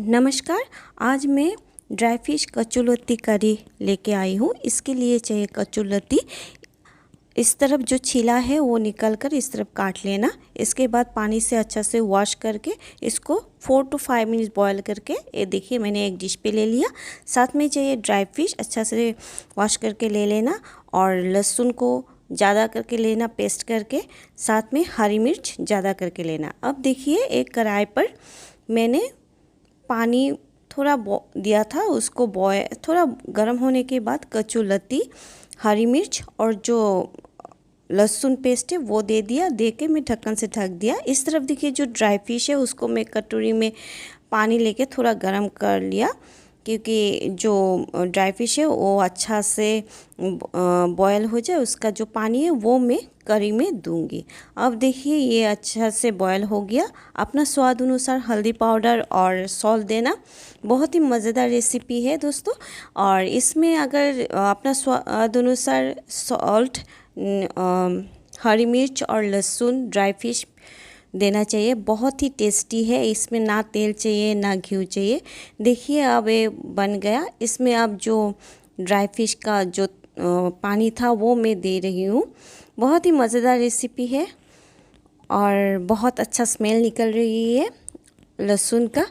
नमस्कार। आज मैं ड्राई फिश कचौलत्ती करी लेके आई हूँ। इसके लिए चाहिए कचौलत्ती। इस तरफ जो छिला है वो निकल कर इस तरफ काट लेना। इसके बाद पानी से अच्छा से वॉश करके इसको 4 to 5 मिनट बॉयल करके ये देखिए मैंने एक डिश पे ले लिया। साथ में चाहिए ड्राई फिश, अच्छा से वॉश करके ले लेना और लहसुन को ज़्यादा करके लेना पेस्ट करके, साथ में हरी मिर्च ज़्यादा करके लेना। अब देखिए एक कढ़ाई पर मैंने पानी थोड़ा दिया था, उसको बॉयल थोड़ा गर्म होने के बाद कचौलत्ती, हरी मिर्च और जो लहसुन पेस्ट है वो दे दिया। दे के मैं ढक्कन से ढक दिया। इस तरफ देखिए जो ड्राई फिश है उसको मैं कटोरी में पानी लेके थोड़ा गर्म कर लिया, क्योंकि जो ड्राई फिश है वो अच्छा से बॉयल हो जाए। उसका जो पानी है वो मैं करी में दूंगी। अब देखिए ये अच्छा से बॉयल हो गया। अपना स्वाद अनुसार हल्दी पाउडर और सॉल्ट देना। बहुत ही मज़ेदार रेसिपी है दोस्तों। और इसमें अगर अपना स्वाद अनुसार सॉल्ट, हरी मिर्च और लहसुन, ड्राई फिश देना चाहिए। बहुत ही टेस्टी है। इसमें ना तेल चाहिए ना घी चाहिए। देखिए अब ये बन गया। इसमें अब जो ड्राई फिश का जो पानी था वो मैं दे रही हूँ। बहुत ही मज़ेदार रेसिपी है और बहुत अच्छा स्मेल निकल रही है लहसुन का।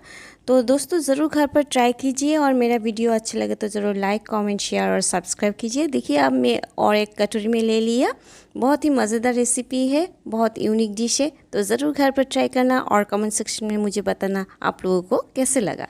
तो दोस्तों ज़रूर घर पर ट्राई कीजिए और मेरा वीडियो अच्छा लगे तो ज़रूर लाइक, कमेंट, शेयर और सब्सक्राइब कीजिए। देखिए अब मैं और एक कटोरी में ले लिया। बहुत ही मज़ेदार रेसिपी है, बहुत यूनिक डिश है। तो ज़रूर घर पर ट्राई करना और कमेंट सेक्शन में मुझे बताना आप लोगों को कैसे लगा।